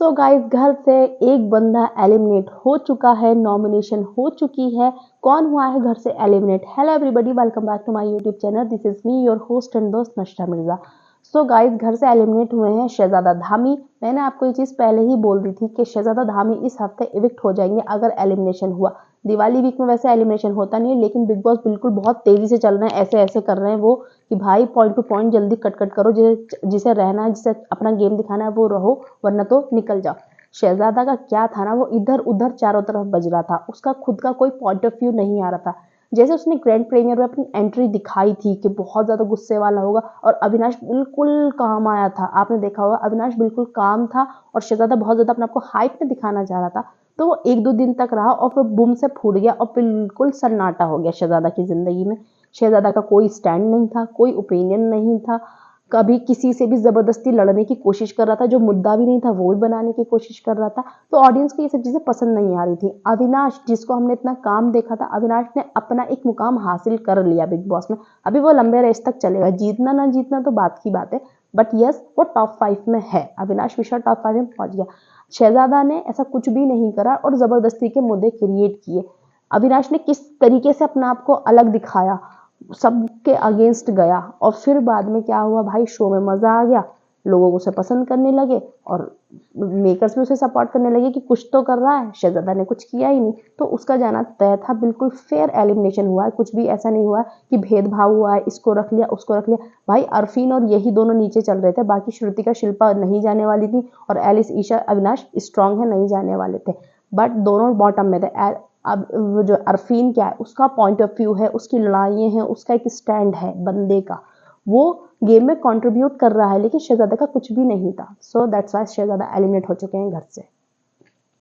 So guys, घर से एक बंदा एलिमिनेट हो चुका है, नॉमिनेशन हो चुकी है। कौन हुआ है घर से eliminate? Hello everybody, welcome back to my YouTube channel. This is me your host and दोस्त नशरा मिर्जा। सो गाइस, घर से एलिमिनेट हुए हैं शहजादा धामी। मैंने आपको ये चीज़ पहले ही बोल दी थी कि शहजादा धामी इस हफ्ते इविक्ट हो जाएंगे अगर एलिमिनेशन हुआ। दिवाली वीक में वैसे एलिमिनेशन होता नहीं है, लेकिन बिग बॉस बिल्कुल बहुत तेजी से चल रहे हैं, ऐसे ऐसे कर रहे हैं वो कि भाई पॉइंट टू पॉइंट जल्दी कट कट करो, जिसे रहना है, जिसे अपना गेम दिखाना है वो रहो, वरना तो निकल जाओ। शहजादा का क्या था ना, वो इधर उधर चारों तरफ बज रहा था, उसका खुद का कोई पॉइंट ऑफ व्यू नहीं आ रहा था। जैसे उसने ग्रैंड प्रीमियर में अपनी एंट्री दिखाई थी कि बहुत ज्यादा गुस्से वाला होगा, और अविनाश बिल्कुल काम आया था। आपने देखा होगा अविनाश बिल्कुल काम था और शहजादा बहुत ज्यादा अपने आपको हाइप में दिखाना चाह रहा था। तो वो एक दो दिन तक रहा और फिर बुम से फूट गया और बिल्कुल सन्नाटा हो गया शहजादा की जिंदगी में। शहजादा का कोई स्टैंड नहीं था, कोई ओपिनियन नहीं था, कभी किसी से भी जबरदस्ती लड़ने की कोशिश कर रहा था, जो मुद्दा भी नहीं था वो भी बनाने की कोशिश कर रहा था। तो ऑडियंस को ये सब चीजें पसंद नहीं आ रही थी। अविनाश, जिसको हमने इतना काम देखा था, अविनाश ने अपना एक मुकाम हासिल कर लिया बिग बॉस में। अभी वो लंबे रेस तक चलेगा, जीतना ना जीतना तो बात की बात है, बट यस वो टॉप 5 में है। अविनाश मिश्रा टॉप 5 में पहुंच गया। शहजादा ने ऐसा कुछ भी नहीं करा और जबरदस्ती के मुद्दे क्रिएट किए। अविनाश ने किस तरीके से अपना आप को अलग दिखाया, सबके अगेंस्ट गया, और फिर बाद में क्या हुआ भाई, शो में मजा आ गया, लोगों को उसे पसंद करने लगे और मेकर्स भी उसे सपोर्ट करने लगे कि कुछ तो कर रहा है। शहजादा ने कुछ किया ही नहीं, तो उसका जाना तय था। बिल्कुल फेयर एलिमिनेशन हुआ है, कुछ भी ऐसा नहीं हुआ है कि भेदभाव हुआ है, इसको रख लिया उसको रख लिया। भाई अरफीन और यही दोनों नीचे चल रहे थे, बाकी श्रुतिका शिल्पा नहीं जाने वाली थी और एलिस ईशा अविनाश स्ट्रांग है, नहीं जाने वाले थे, बट दोनों बॉटम में थे। अब वो जो अरफीन क्या है, उसका पॉइंट ऑफ व्यू है, उसकी लड़ाइयाँ हैं, उसका एक स्टैंड है बंदे का, वो गेम में कंट्रीब्यूट कर रहा है, लेकिन शहजादा का कुछ भी नहीं था। So that's why Shehzada eliminate हो चुके हैं घर से।